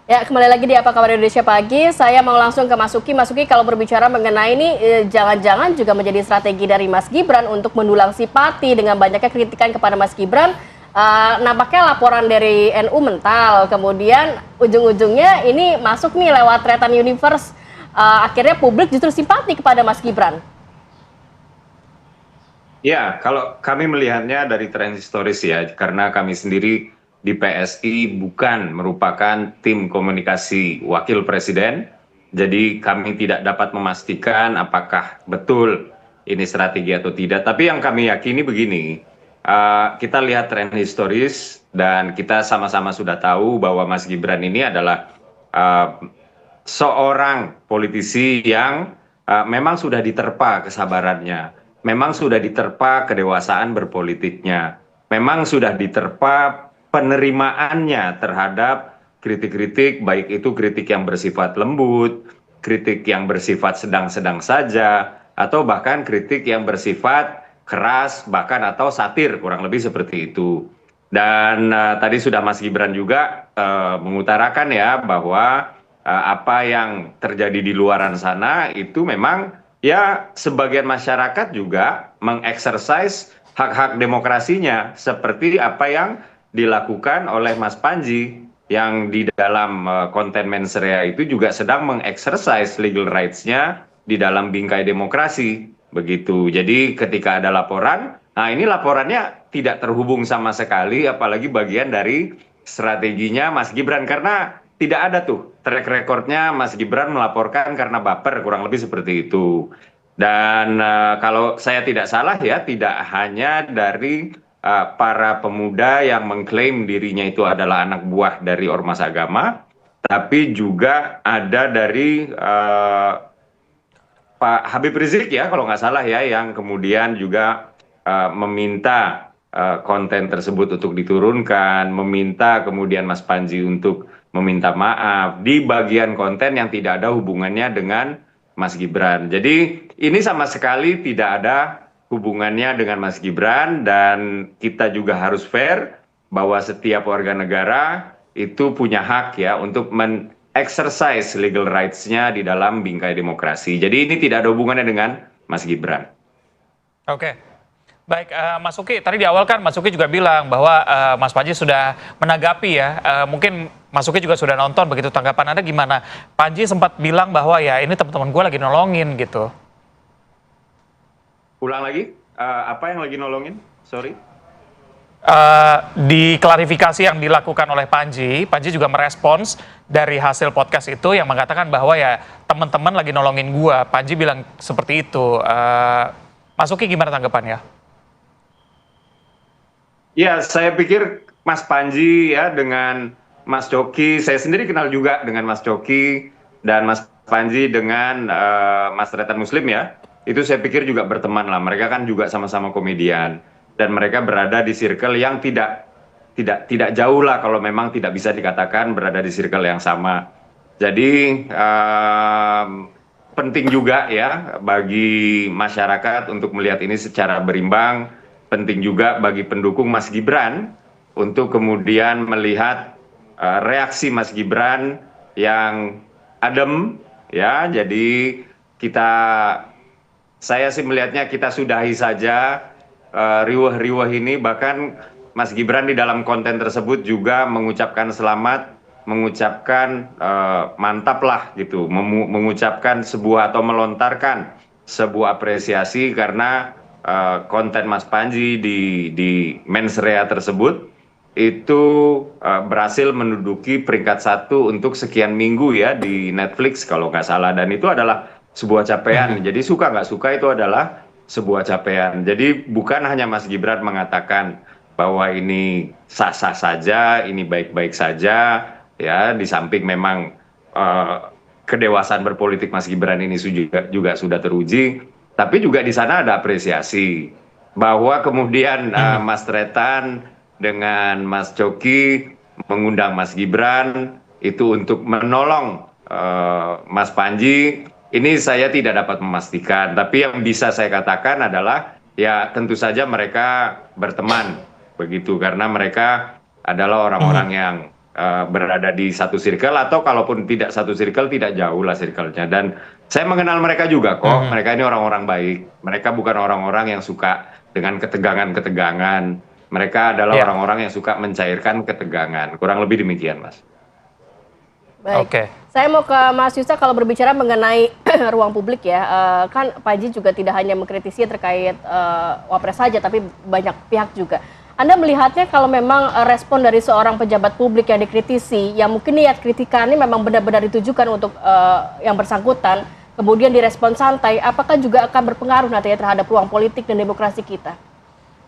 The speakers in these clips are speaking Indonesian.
Ya, kembali lagi di Apa Kabar Indonesia Pagi. Saya mau langsung ke Mas Uki. Mas Uki, kalau berbicara mengenai ini, jangan-jangan juga menjadi strategi dari Mas Gibran untuk mendulang simpati dengan banyaknya kritikan kepada Mas Gibran. Nampaknya laporan dari NU mental, kemudian ujung-ujungnya ini masuk nih lewat Tretan Universe. Akhirnya publik justru simpati kepada Mas Gibran. Ya, kalau kami melihatnya dari tren historis ya, karena kami sendiri di PSI bukan merupakan tim komunikasi wakil presiden, jadi kami tidak dapat memastikan apakah betul ini strategi atau tidak. Tapi yang kami yakini begini, kita lihat tren historis dan kita sama-sama sudah tahu bahwa Mas Gibran ini adalah uh, seorang politisi yang memang sudah diterpa kesabarannya, memang sudah diterpa kedewasaan berpolitiknya, memang sudah diterpa penerimaannya terhadap kritik-kritik, baik itu kritik yang bersifat lembut, kritik yang bersifat sedang-sedang saja, atau bahkan kritik yang bersifat keras, bahkan atau satir, kurang lebih seperti itu. Dan tadi sudah Mas Gibran juga mengutarakan ya bahwa apa yang terjadi di luaran sana itu memang ya sebagian masyarakat juga mengeksersis hak-hak demokrasinya seperti apa yang dilakukan oleh Mas Panji yang di dalam konten mensrea itu juga sedang mengeksersis legal rights-nya di dalam bingkai demokrasi begitu. Jadi ketika ada laporan, nah ini laporannya tidak terhubung sama sekali apalagi bagian dari strateginya Mas Gibran karena tidak ada tuh track recordnya Mas Gibran melaporkan karena baper kurang lebih seperti itu. Dan kalau saya tidak salah ya tidak hanya dari para pemuda yang mengklaim dirinya itu adalah anak buah dari ormas agama, tapi juga ada dari Pak Habib Rizik ya kalau nggak salah ya yang kemudian juga meminta konten tersebut untuk diturunkan, meminta kemudian Mas Panji untuk meminta maaf di bagian konten yang tidak ada hubungannya dengan Mas Gibran. Jadi ini sama sekali tidak ada hubungannya dengan Mas Gibran dan kita juga harus fair bahwa setiap warga negara itu punya hak ya untuk exercise legal rights-nya di dalam bingkai demokrasi. Jadi ini tidak ada hubungannya dengan Mas Gibran. Oke, baik Mas Uki, tadi di awal kan Mas Uki juga bilang bahwa Mas Panji sudah menanggapi ya, mungkin Mas Uki juga sudah nonton begitu, tanggapan Anda gimana? Panji sempat bilang bahwa ya ini teman-teman gue lagi nolongin gitu. Ulang lagi, apa yang lagi nolongin? Sorry. Di klarifikasi yang dilakukan oleh Panji juga merespons dari hasil podcast itu yang mengatakan bahwa ya teman-teman lagi nolongin gua. Panji bilang seperti itu. Mas Uki gimana tanggapannya? Ya, saya pikir Mas Panji ya dengan Mas Coki, saya sendiri kenal juga dengan Mas Coki dan Mas Panji dengan Mas Tretan Muslim ya. Itu saya pikir juga berteman lah. Mereka kan juga sama-sama komedian. Dan mereka berada di circle yang tidak jauh lah kalau memang tidak bisa dikatakan berada di circle yang sama. Jadi penting juga ya bagi masyarakat untuk melihat ini secara berimbang. Penting juga bagi pendukung Mas Gibran untuk kemudian melihat reaksi Mas Gibran yang adem ya. Jadi saya sih melihatnya kita sudahi saja riuh-riuh ini, bahkan Mas Gibran di dalam konten tersebut juga mengucapkan selamat, mengucapkan mantap lah gitu, mengucapkan sebuah atau melontarkan sebuah apresiasi karena konten Mas Panji di mensrea tersebut itu berhasil menduduki peringkat 1 untuk sekian minggu ya di Netflix kalau nggak salah, dan itu adalah sebuah capaian. Jadi suka nggak suka itu adalah sebuah capaian. Jadi bukan hanya Mas Gibran mengatakan bahwa ini sah-sah saja, ini baik-baik saja, ya di samping memang kedewasaan berpolitik Mas Gibran ini juga sudah teruji, tapi juga di sana ada apresiasi bahwa kemudian Mas Tretan dengan Mas Coki mengundang Mas Gibran itu untuk menolong Mas Panji. Ini saya tidak dapat memastikan, tapi yang bisa saya katakan adalah ya tentu saja mereka berteman begitu karena mereka adalah orang-orang yang berada di satu circle, atau kalaupun tidak satu circle, tidak jauh lah circle-nya. Dan saya mengenal mereka juga kok. Mereka ini orang-orang baik. Mereka bukan orang-orang yang suka dengan ketegangan-ketegangan. Mereka adalah orang-orang yang suka mencairkan ketegangan. Kurang lebih demikian, Mas. Baik. Oke. Saya mau ke Mas Yusa kalau berbicara mengenai ruang publik ya. Kan Panji juga tidak hanya mengkritisi terkait Wapres saja, tapi banyak pihak juga. Anda melihatnya kalau memang respon dari seorang pejabat publik yang dikritisi, yang mungkin niat kritikannya memang benar-benar ditujukan untuk yang bersangkutan, kemudian direspon santai, apakah juga akan berpengaruh nantinya terhadap ruang politik dan demokrasi kita?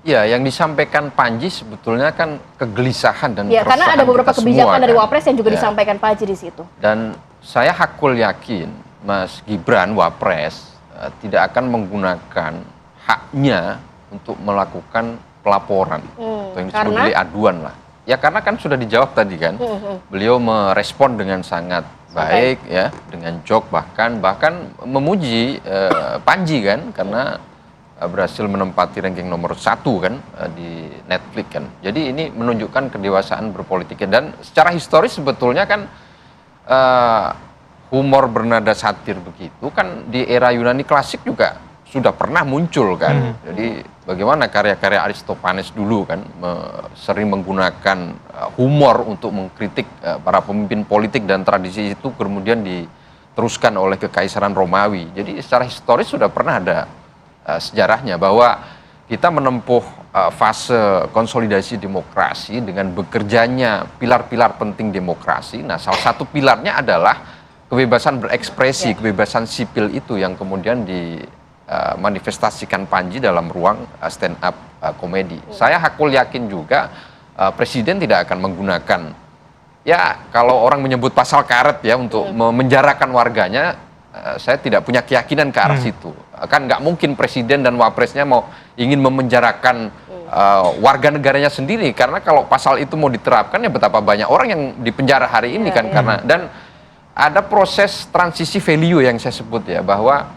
Ya, yang disampaikan Panji sebetulnya kan kegelisahan dan ya, karena ada beberapa kebijakan dari Wapres yang juga ya, disampaikan Panji di situ. Dan saya hakul yakin Mas Gibran Wapres tidak akan menggunakan haknya untuk melakukan pelaporan atau yang disebut delik aduan lah. Ya karena kan sudah dijawab tadi kan. Beliau merespon dengan sangat baik ya, dengan jok bahkan memuji Panji kan karena berhasil menempati ranking nomor 1 kan di Netflix kan. Jadi ini menunjukkan kedewasaan berpolitiknya, dan secara historis sebetulnya kan humor bernada satir begitu kan di era Yunani klasik juga sudah pernah muncul kan. Jadi bagaimana karya-karya Aristophanes dulu kan sering menggunakan humor untuk mengkritik para pemimpin politik, dan tradisi itu kemudian diteruskan oleh Kekaisaran Romawi. Jadi secara historis sudah pernah ada sejarahnya bahwa kita menempuh fase konsolidasi demokrasi dengan bekerjanya pilar-pilar penting demokrasi. Nah, salah satu pilarnya adalah kebebasan berekspresi, kebebasan sipil itu yang kemudian dimanifestasikan Panji dalam ruang stand up komedi. Saya hakul yakin juga Presiden tidak akan menggunakan, ya kalau orang menyebut pasal karet ya untuk memenjarakan warganya, saya tidak punya keyakinan ke arah situ. Kan nggak mungkin Presiden dan Wapresnya mau ingin memenjarakan warga negaranya sendiri, karena kalau pasal itu mau diterapkan ya betapa banyak orang yang dipenjara hari ini kan. Karena dan ada proses transisi value yang saya sebut ya, bahwa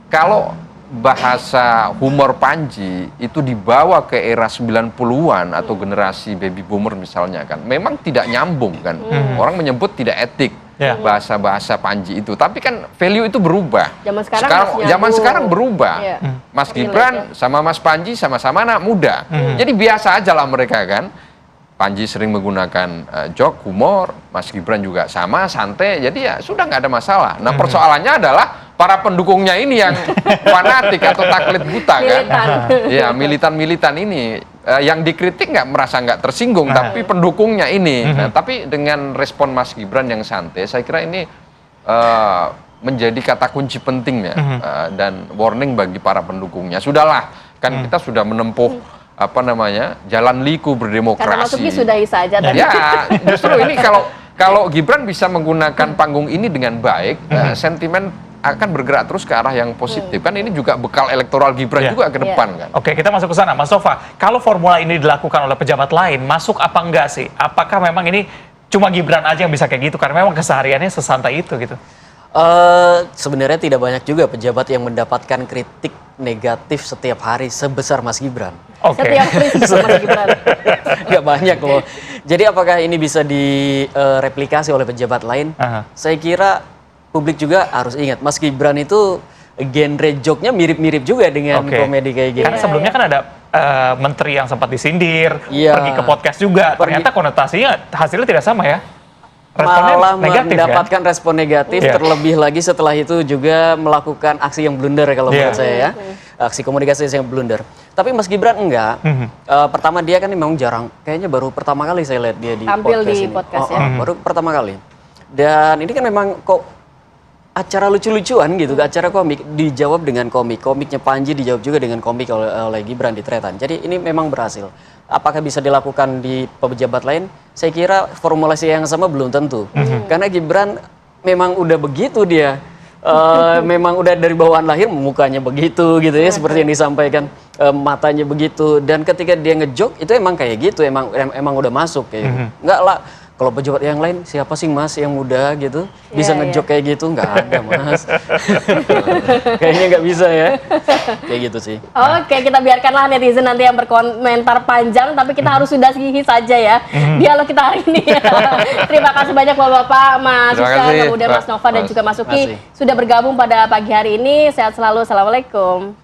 kalau bahasa humor Panji itu dibawa ke era 90-an atau generasi baby boomer misalnya kan, memang tidak nyambung kan. Orang menyebut tidak etik bahasa-bahasa Panji itu, tapi kan value itu berubah. Zaman sekarang berubah. Mas Gibran sama Mas Panji sama-sama anak muda. Jadi biasa aja lah mereka kan. Panji sering menggunakan joke, humor, Mas Gibran juga sama, santai. Jadi ya sudah nggak ada masalah. Nah, persoalannya adalah para pendukungnya ini yang fanatik atau taklid buta kan. Ya, militan-militan ini yang dikritik merasa nggak tersinggung, tapi pendukungnya ini. Nah, tapi dengan respon Mas Gibran yang santai, saya kira ini menjadi kata kunci penting ya, dan warning bagi para pendukungnya. Sudahlah, kan kita sudah menempuh jalan liku berdemokrasi. Karena Mas Uki sudahi saja tadi. Ya, justru ini kalau Gibran bisa menggunakan panggung ini dengan baik, sentimen akan bergerak terus ke arah yang positif. Kan ini juga bekal elektoral Gibran juga ke depan kan. Oke, kita masuk ke sana. Mas Sova, kalau formula ini dilakukan oleh pejabat lain, masuk apa enggak sih? Apakah memang ini cuma Gibran aja yang bisa kayak gitu? Karena memang kesehariannya sesantai itu gitu. Sebenarnya tidak banyak juga pejabat yang mendapatkan kritik negatif setiap hari sebesar Mas Gibran. Setiap kritik Mas Gibran. Nggak banyak loh. Jadi apakah ini bisa direplikasi oleh pejabat lain? Saya kira publik juga harus ingat, Mas Gibran itu genre joke-nya mirip-mirip juga dengan komedi kayak gini. Karena sebelumnya kan ada menteri yang sempat disindir, pergi ke podcast juga. Ternyata konotasinya hasilnya tidak sama ya. Responnya malah negatif, mendapatkan respon negatif, terlebih lagi setelah itu juga melakukan aksi yang blunder kalau menurut saya ya. Aksi komunikasi yang blunder. Tapi Mas Gibran enggak. Pertama dia kan memang jarang, kayaknya baru pertama kali saya lihat dia di tampil podcast di ini. podcast ya. Baru pertama kali. Dan ini kan memang kok acara lucu-lucuan gitu, acara komik dijawab dengan komik. Komiknya Panji dijawab juga dengan komik oleh Gibran di Tretan. Jadi ini memang berhasil. Apakah bisa dilakukan di pejabat lain? Saya kira formulasi yang sama belum tentu. Karena Gibran memang udah begitu dia. Memang udah dari bawaan lahir mukanya begitu gitu ya, seperti yang disampaikan, matanya begitu. Dan ketika dia ngejok itu emang kayak gitu, emang udah masuk kayak gitu. Enggak lah. Kalau pejabat yang lain, siapa sih Mas yang muda gitu? Bisa Iya, ngejok kayak gitu? Nggak ada Mas. Kayaknya nggak bisa ya. Kayak gitu sih. Oke, kita biarkanlah netizen nanti yang berkomentar panjang, tapi kita harus sudahi saja ya dialog kita hari ini. Terima kasih banyak Bapak-Bapak, Mas Terima Susan, kasih, kemudian Mas Nova dan Mas. juga Mas Uki Terima kasih. sudah bergabung pada pagi hari ini. Sehat selalu, Assalamualaikum.